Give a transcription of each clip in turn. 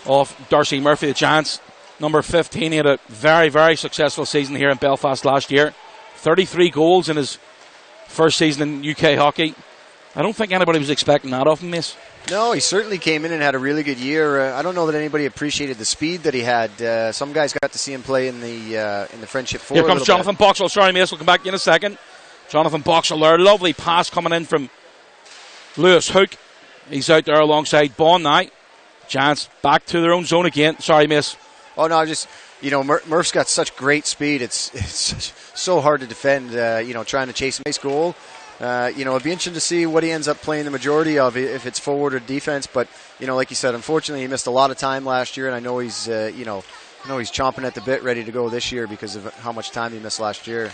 of Darcy Murphy, the Giants. Number 15, he had a very, very successful season here in Belfast last year. 33 goals in his first season in UK hockey. I don't think anybody was expecting that of him, Mace. No, he certainly came in and had a really good year. I don't know that anybody appreciated the speed that he had. Some guys got to see him play in the Friendship 4. Here comes Jonathan Boxill. Sorry, Mace, we'll come back in a second. Jonathan Boxill there. Lovely pass coming in from Lewis Hook. He's out there alongside Bond now. Giants back to their own zone again. Sorry, Mace. Oh, no, just, Murph's got such great speed. It's so hard to defend, trying to chase a nice goal. It'd be interesting to see what he ends up playing the majority of, if it's forward or defense. But, like you said, unfortunately, he missed a lot of time last year, and I know he's, he's chomping at the bit, ready to go this year because of how much time he missed last year.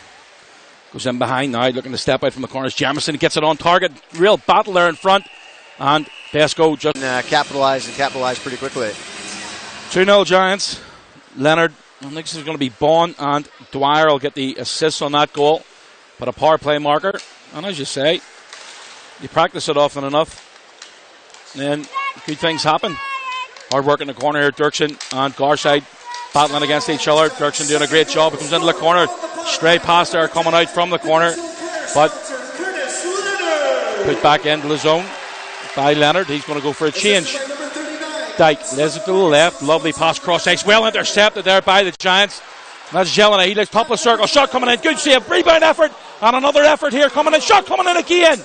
Goes in behind now, looking to step out from the corners. Jamison gets it on target. Real battle there in front. And Pesco just capitalized pretty quickly. 2-0 Giants. Leonard, I think this is going to be Bond, and Dwyer will get the assists on that goal. But a power play marker. And as you say, you practice it often enough, then good things happen. Hard work in the corner here. Dirksen and Garside battling against each other. Dirksen doing a great job. He comes into the corner. Stray pass there coming out from the corner. But put back into the zone by Leonard. He's going to go for a change. Dyke lays it to the left. Lovely pass cross ice. Well intercepted there by the Giants. That's Jelena. He looks top of the circle. Shot coming in. Good save. Rebound effort. And another effort here coming in. Shot coming in again.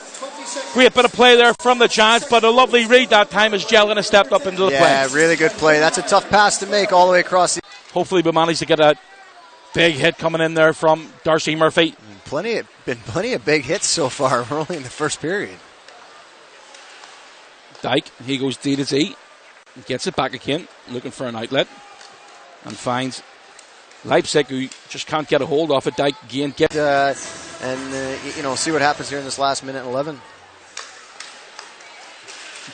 Great bit of play there from the Giants, but a lovely read that time as Jelena stepped up into the play. Yeah, really good play. That's a tough pass to make all the way across. Hopefully we managed to get a big hit coming in there from Darcy Murphy. Been plenty of big hits so far. We're only in the first period. Dyke, he goes D to Z. Gets it back again, looking for an outlet. And finds Leipzig, who just can't get a hold of it. Dyke again gets see what happens here in this last minute and 11.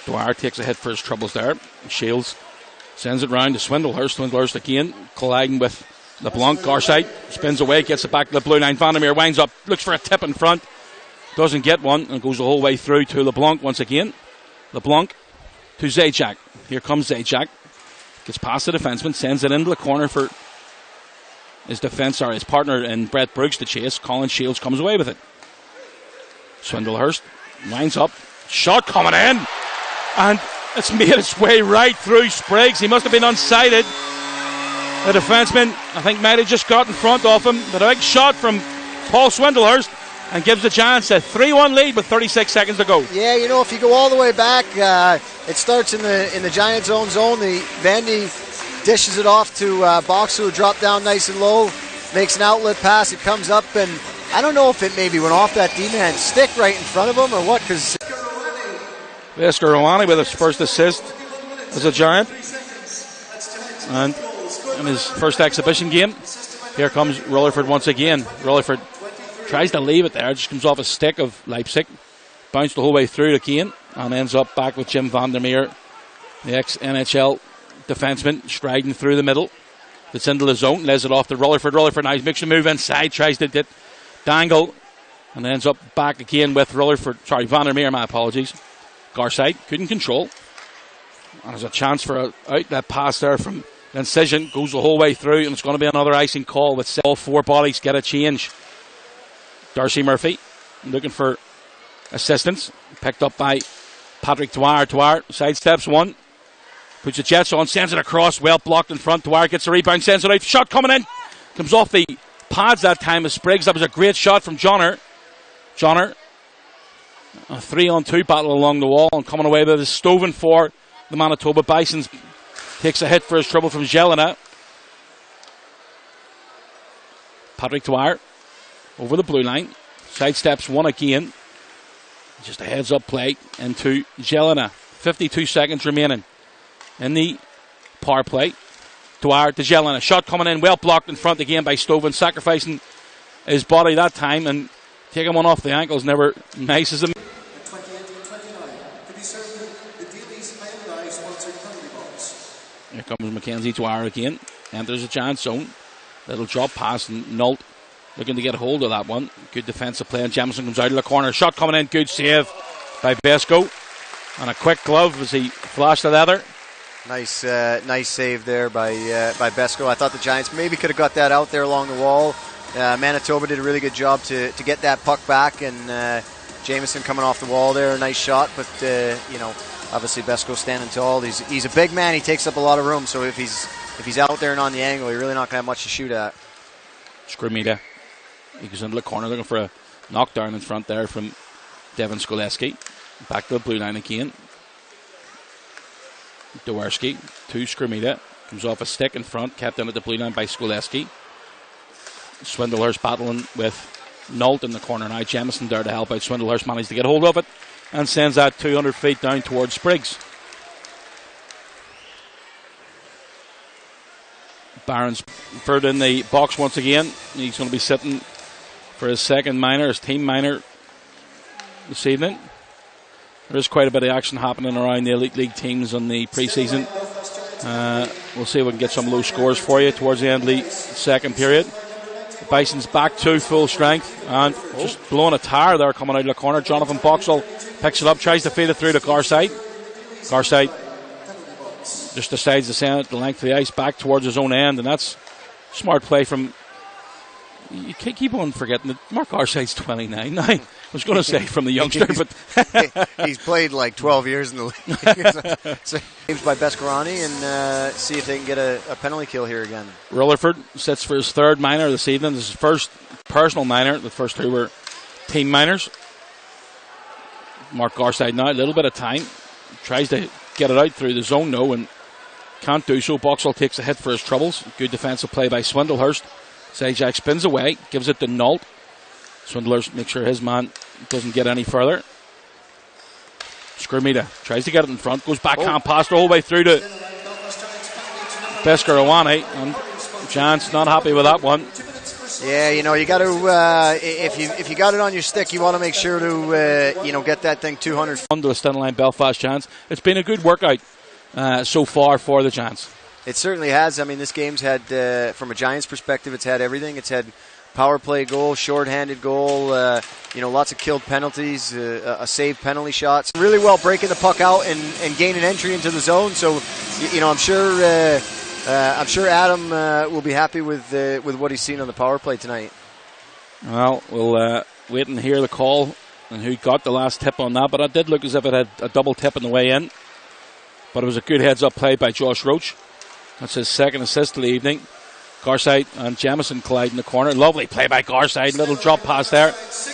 Dwyer takes a hit for his troubles there. Shields sends it round to Swindlehurst. Swindlehurst again colliding with LeBlanc. Garside spins away, gets it back to the blue line. Vandermeer winds up, looks for a tip in front, doesn't get one, and goes the whole way through to LeBlanc once again. LeBlanc to Zajac. Here comes Zajac. Gets past the defenseman, sends it into the corner for his partner in Brett Brooks to chase. Colin Shields comes away with it. Swindlehurst winds up. Shot coming in. And it's made its way right through Spriggs. He must have been unsighted. The defenseman, I think, might have just got in front of him. But a big shot from Paul Swindlehurst and gives the Giants a 3-1 lead with 36 seconds to go. Yeah, if you go all the way back, it starts in the Giants' own zone. The Vandy dishes it off to Boxill, who dropped down nice and low, makes an outlet pass. It comes up, and I don't know if it maybe went off that D-man stick right in front of him or what, because Vesker Rowani with his first assist as a Giant. And in his first exhibition game, here comes Rutherford once again. Rutherford tries to leave it there, just comes off a stick of Leipzig, bounced the whole way through to Kane, and ends up back with Jim Vandermeer, the ex-NHL defenseman, striding through the middle. It's into the zone, lays it off to Rutherford. Rutherford now makes a move inside, tries to dangle, and ends up back again with Vandermeer, my apologies. Garside couldn't control. And there's a chance for an outlet pass there from Incision, goes the whole way through, and it's going to be another icing call with all four bodies get a change. Darcy Murphy looking for assistance, picked up by Patrick Dwyer. Dwyer sidesteps one, puts the Jets on, sends it across, well blocked in front. Dwyer gets a rebound, sends it out, shot coming in, comes off the pads that time of Spriggs. That was a great shot from Johnner. A 3-on-2 battle along the wall, and coming away with his Stoven for the Manitoba Bisons. Takes a hit for his trouble from Jelena. Patrick Dwyer over the blue line, sidesteps one again. Just a heads-up play into Jelena. 52 seconds remaining in the power play. Dwyer to Jelena. Shot coming in, well blocked in front again by Stoven, sacrificing his body that time and taking one off the ankles. Never nice as a... Here comes Mackenzie Dwyer again. Enters the Giants zone. Little drop pass and Nolt looking to get a hold of that one. Good defensive play, and Jamison comes out of the corner. Shot coming in, good save by Vesco. And a quick glove as he flashed the leather. Nice save there by Besco. I thought the Giants maybe could have got that out there along the wall. Manitoba did a really good job to get that puck back, and Jamieson coming off the wall there, a nice shot. But obviously Besco standing tall. He's a big man. He takes up a lot of room. So if he's out there and on the angle, you're really not going to have much to shoot at. Skrmita. He goes into the corner looking for a knockdown in front there from Devin Skoleski. Back to the blue line again. Dowerski to Skrmita. Comes off a stick in front, kept in at the blue line by Skoleski. Swindlehurst battling with Nolt in the corner now. Jamison there to help out. Swindlehurst managed to get hold of it and sends that 200 feet down towards Spriggs. Barron's third in the box once again. He's going to be sitting for his second minor, his team minor this evening. There is quite a bit of action happening around the Elite League teams in the preseason. We'll see if we can get some low scores for you towards the end of the second period. The Bison's back to full strength and just blowing a tire there coming out of the corner. Jonathan Boxill picks it up, tries to feed it through to Garside. Garside just decides to send it the length of the ice back towards his own end, and that's smart play from... You can't keep on forgetting that Mark Garside's 29 now. I was going to say from the youngster, but... he's played like 12 years in the league. So games by Bescorani, and see if they can get a penalty kill here again. Rutherford sits for his third minor this evening. This is his first personal minor. The first two were team minors. Mark Garside now, a little bit of time. Tries to get it out through the zone, though, and can't do so. Boxill takes a hit for his troubles. Good defensive play by Swindlehurst. Zajac spins away, gives it to Nolt. Swindlehurst makes sure his man doesn't get any further. Skrmita tries to get it in front, goes backhand past the whole way through to Bescorani, and Giants not happy with that one. Yeah, you got to if you got it on your stick, you want to make sure to get that thing 200. Under the Stenline line Belfast Giants. It's been a good workout so far for the Giants. It certainly has. I mean, this game's had, from a Giants perspective, it's had everything. It's had power play goal, shorthanded goal, lots of killed penalties, a saved penalty shots. Really well breaking the puck out and gaining entry into the zone. So, I'm sure Adam will be happy with what he's seen on the power play tonight. Well, we'll wait and hear the call and who got the last tip on that. But it did look as if it had a double tip on the way in. But it was a good heads-up play by Josh Roach. That's his second assist of the evening. Garside and Jamison collide in the corner. Lovely play by Garside. Little drop pass there.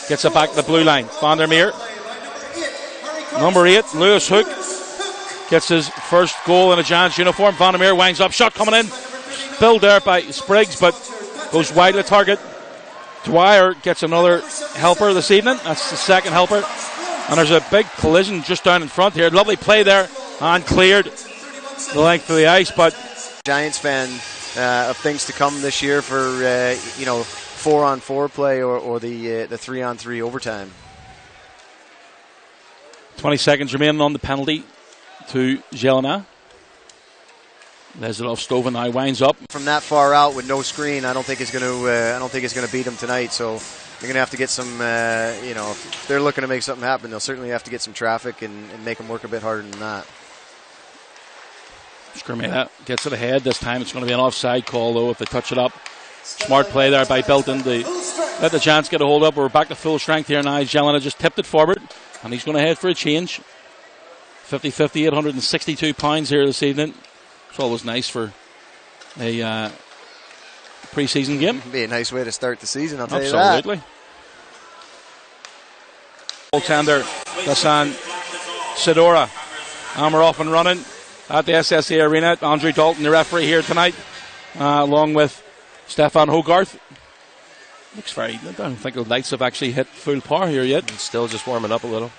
Gets it back to the blue line. Vandermeer. Number 8, Lewis Hook. Gets his first goal in a Giants uniform. Vandermeer winds up. Shot coming in. Spilled there by Spriggs, but goes wide of the target. Dwyer gets another helper this evening. That's the second helper. And there's a big collision just down in front here. Lovely play there. And cleared the length of the ice, but... Giants fan of things to come this year for 4-on-4 play or the 3-on-3 overtime. 20 seconds remaining on the penalty to Jelena. Leslov Stoven now winds up from that far out with no screen. I don't think it's going to beat them tonight. So they're going to have to get some. If they're looking to make something happen, they'll certainly have to get some traffic and make them work a bit harder than that. Skrmita gets it ahead. This time it's going to be an offside call, though, if they touch it up. Smart play there by Bilton to let the Giants get a hold up. We're back to full strength here now. Jelena just tipped it forward, and he's going to head for a change. 50-50, 862 pounds here this evening. It's always nice for a pre-season game. It'd be a nice way to start the season, I'll tell you that. Absolutely. Goaltender Gassan Sidora. And we're off and running at the SSA Arena. Andrew Dalton, the referee here tonight, along with Stefan Hogarth. Looks very... I don't think the lights have actually hit full power here yet. It's still just warming up a little.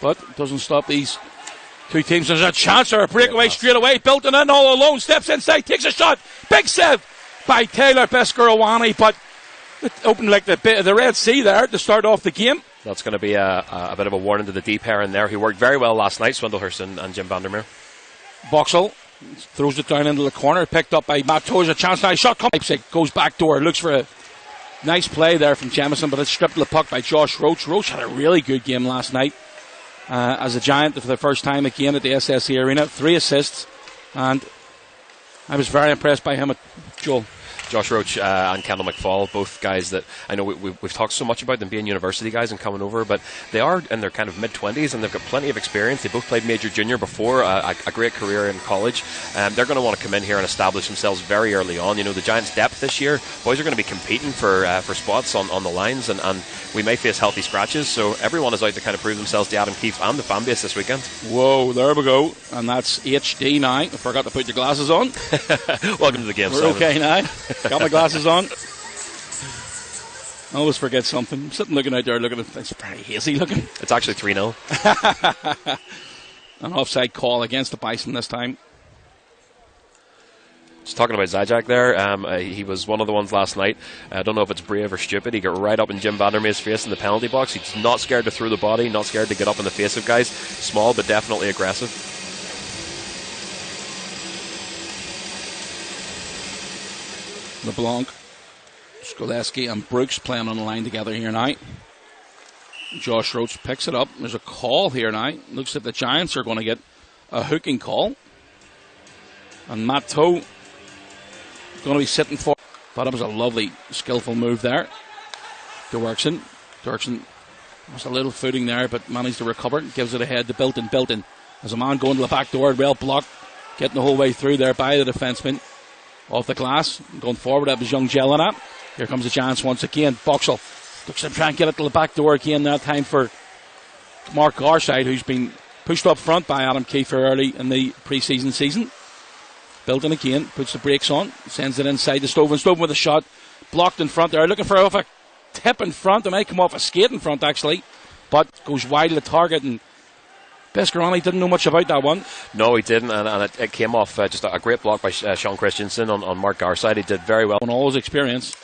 But it doesn't stop these two teams. There's a chance or a breakaway straight away. Bilton in all alone, steps inside, takes a shot. Big save by Taylor Bescorani, but it opened like the Red Sea there to start off the game. That's going to be a bit of a warning to the deep pair in there. He worked very well last night, Swindlehurst and Jim Vandermeer. Boxill throws it down into the corner, picked up by Matt Toes. A chance now, shot comes. Leipzig goes back door, looks for a nice play there from Jamison, but it's stripped the puck by Josh Roach. Roach had a really good game last night as a Giant for the first time again at the SSE Arena. 3 assists, And I was very impressed by him at Joel. Josh Roach and Kendall McFall, both guys that I know we've talked so much about them being university guys and coming over, but they are in their kind of mid-20s and they've got plenty of experience. They both played major junior before, a great career in college. They're going to want to come in here and establish themselves very early on. You know, the Giants' depth this year, boys are going to be competing for spots on the lines, and we may face healthy scratches, so everyone is out to kind of prove themselves to Adam Keefe and the fan base this weekend. Whoa, there we go. And that's HD now. I forgot to put your glasses on. Welcome to the game, We're Simon. okay now. Got my glasses on. I always forget something. I'm sitting looking out there looking at it's very hazy looking. It's actually 3-0. An offside call against the Bison this time. Just talking about Zajac there, he was one of the ones last night. I don't know if it's brave or stupid. He got right up in Jim Vandermeer's face in the penalty box. He's not scared to throw the body, not scared to get up in the face of guys. Small but definitely aggressive. LeBlanc, Skoleski and Brooks playing on the line together here now. Josh Roach picks it up. There's a call here now. Looks like the Giants are going to get a hooking call. And Matt Toe going to be sitting for. Thought it was a lovely, skillful move there. Dirksen was a little footing there, but managed to recover. Gives it ahead to Bilton. Bilton has a man going to the back door. Well blocked. Getting the whole way through there by the defenseman. Off the glass, going forward, that was young Jelena. Here comes the Giants once again. Boxill looks to try and get it to the back door again. That time for Mark Garside, who's been pushed up front by Adam Keefe early in the pre-season season. Bilton again, puts the brakes on, sends it inside the Stoven. Stoven with a shot, blocked in front there. Looking for a tip in front. It might come off a skate in front actually, but goes wide of the target, and Bescarani didn't know much about that one. No, he didn't, and it came off just a great block by Sean Christensen on Mark Garside. He did very well. On all his experience,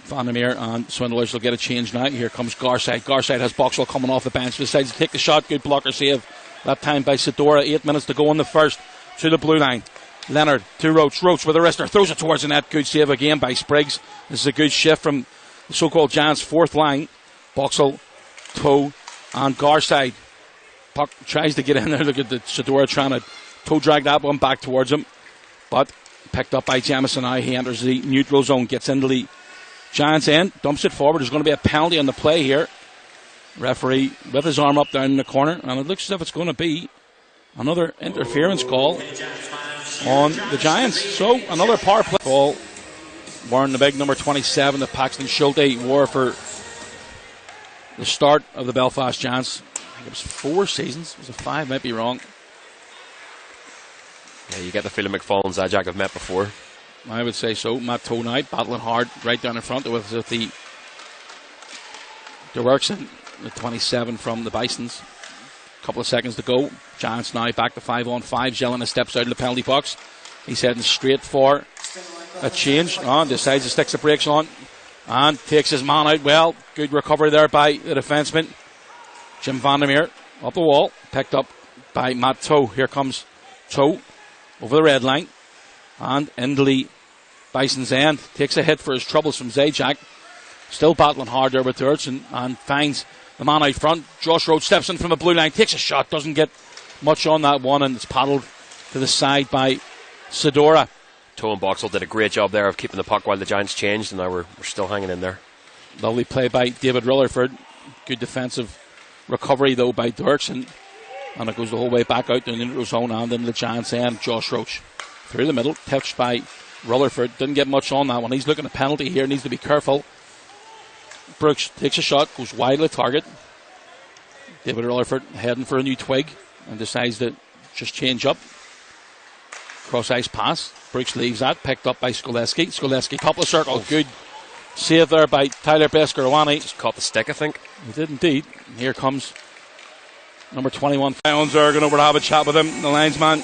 Vandermeer and Swindlers will get a change now. Here comes Garside. Garside has Boxill coming off the bench. Decides to take the shot. Good blocker save. That time by Sidora. 8 minutes to go in the first. To the blue line. Leonard to Roach. Roach with a wrister. Throws it towards the net. Good save again by Spriggs. This is a good shift from the so-called Giants' fourth line. Boxill, Toe, and Garside. Puck tries to get in there. Look at the Sidora trying to toe drag that one back towards him. But picked up by Jamison now. He enters the neutral zone. Gets into the Giants end. Dumps it forward. There's going to be a penalty on the play here. Referee with his arm up down in the corner. And it looks as if it's going to be another interference call on the Giants. So another power play call. Wearing the big number 27 that Paxton Schulte wore for the start of the Belfast Giants. I think it was 4 seasons. Was it 5? Might be wrong. Yeah, you get the feeling McFall and Zajac have met before. I would say so. Matt Tonite battling hard right down in front with the Dirksen, the 27 from the Bisons. A couple of seconds to go. Giants now back to 5-on-5. Jelena steps out of the penalty box. He's heading straight for a change. On decides to stick the brakes on and takes his man out. Well, good recovery there by the defenseman. Jim Vandermeer up the wall, picked up by Matt Toe. Here comes Toe over the red line and into the Bison's end. Takes a hit for his troubles from Zajac. Still battling hard there with Dirksen and finds the man out front. Josh Roach steps in from the blue line, takes a shot, doesn't get much on that one, and it's paddled to the side by Sidora. Toe and Boxill did a great job there of keeping the puck while the Giants changed, and now we're still hanging in there. Lovely play by David Rutherford. Good defensive recovery though by Dirksen, and it goes the whole way back out to the neutral zone and in the Giants end. Josh Roach through the middle, touched by Rutherford. Didn't get much on that one. He's looking at a penalty here, needs to be careful. Brooks takes a shot, goes wide of the target. David Rutherford heading for a new twig and decides to just change up. Cross ice pass. Brooks leaves that, picked up by Skoleski. Skoleski, top of the circle. Good save there by Tyler Bescarani. Just caught the stick, I think. He did indeed. Here comes number 21. Lions are going over to have a chat with him, the linesman.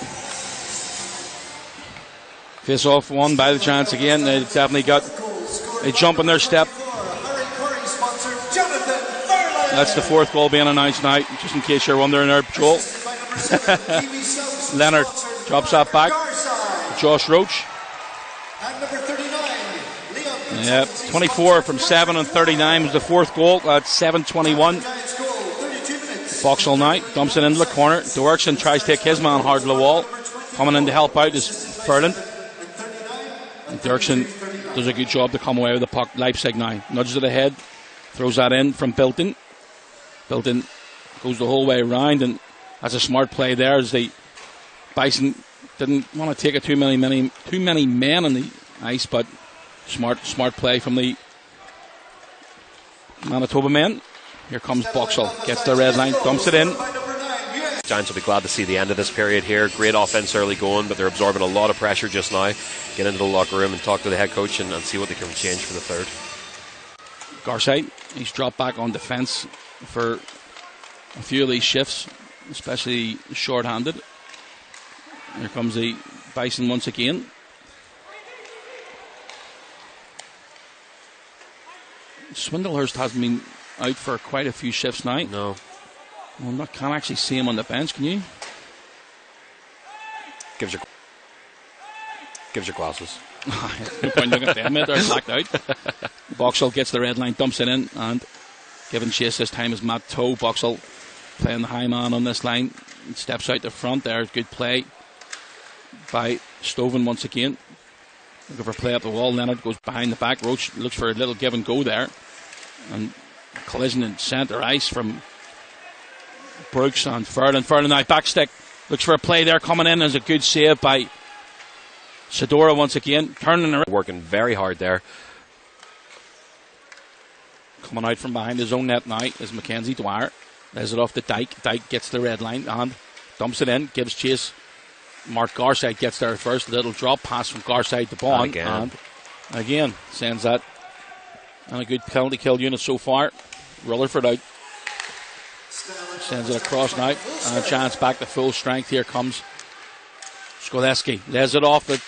Face off won by the Giants again. They definitely got a jump in their step. That's the 4th goal being announced now, just in case you're wondering there, Joel. Leonard drops that back. Josh Roach. Yeah, 24 from 7 and 39 was the 4th goal. That's 7:21. Boxill now dumps it into the corner. Dirksen tries to take his man hard to the wall. Coming in to help out is Furlan. And Dirksen does a good job to come away with the puck. Leipzig now nudges it ahead, throws that in from Bilton. Bilton goes the whole way around, and that's a smart play there as the Bison didn't want to take it too many men on the ice, but smart play from the Manitoba men. Here comes Boxill, gets the red line, dumps it in. Giants will be glad to see the end of this period here. Great offense early going, but they're absorbing a lot of pressure just now. Get into the locker room and talk to the head coach and see what they can change for the third. Garside, he's dropped back on defence for a few of these shifts, especially short-handed. Here comes the Bison once again. Swindlehurst hasn't been out for quite a few shifts now. No. Well, can't actually see him on the bench, can you? Gives your glasses. No point looking at them, they're blacked out. Boxill gets the red line, dumps it in, and giving chase this time is Matt Toe. Boxill playing the high man on this line. Steps out the front there. Good play by Stoven once again. Looking for play up the wall. Leonard goes behind the back. Roach looks for a little give and go there. And collision in centre ice from Brooks and Furlan. Furlan now backstick. Looks for a play there coming in. There's a good save by Sadora once again. Turning around. Working very hard there. Coming out from behind his own net now is Mackenzie Dwyer. Lays it off to Dyke. Dyke gets the red line and dumps it in. Gives chase. Mark Garside gets there first. Little drop pass from Garside to Bond. And again sends that. And a good penalty kill unit so far. Rutherford out. Sends it across now. And a chance back to full strength. Here comes Skoleski. Lays it off to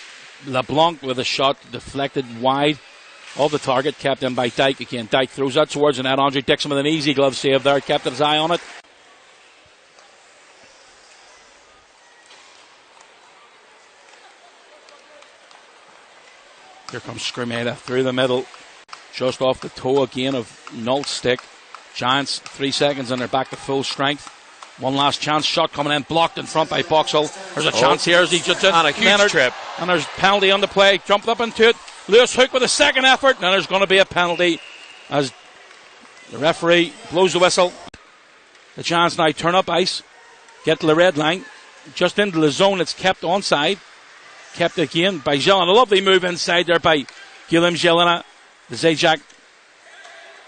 LeBlanc with a shot deflected wide of the target. Kept in by Dyke again. Dyke throws that towards the net. Andre Dixon with an easy glove save there. Kept his eye on it. Here comes Scrimata through the middle. Just off the toe again of Nolt's stick. Giants 3 seconds and they're back to full strength. One last chance. Shot coming in. Blocked in front by Boxill. There's a chance here as he just did. And a huge trip. And there's penalty on the play. Jumped up into it. Lewis Hook with a second effort. And there's going to be a penalty as the referee blows the whistle. The Giants now turn up ice. Get to the red line. Just into the zone. It's kept onside. Kept again by Jelena. A lovely move inside there by Guillaume Jelena. The Zajac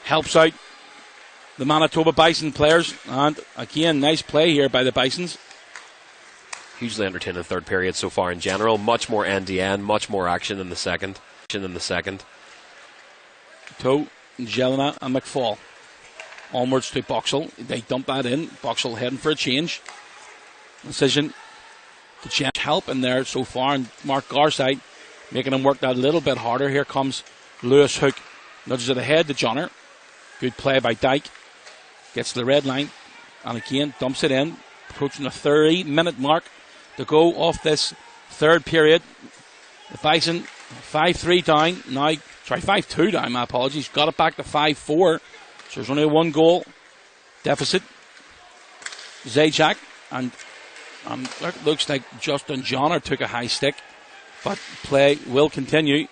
helps out the Manitoba Bison players. And again, nice play here by the Bisons. Hugely entertaining third period so far in general. Much more end-to-end, much more action in the second. Toe, Jelena and McFall. Onwards to Boxill. They dump that in. Boxill heading for a change. Decision to change help in there so far. And Mark Garside making him work that a little bit harder. Here comes Lewis Hook. Nudges it ahead to Johnner. Good play by Dyke. Gets to the red line. And again, dumps it in. Approaching the 30-minute mark to go off this third period. The Bison 5-3 down. Now, 5-2 down, my apologies. Got it back to 5-4. So there's only a 1 goal deficit. Zajac. And it looks like Justin Johnner took a high stick. But play will continue.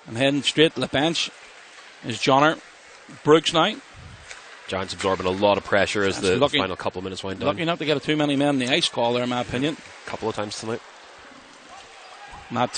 And heading straight to the bench is Johnner. Brooks now. Giants absorbing a lot of pressure as the final couple of minutes wind down. Lucky not to get too many men in the ice call there, in my opinion. A couple of times tonight. Matt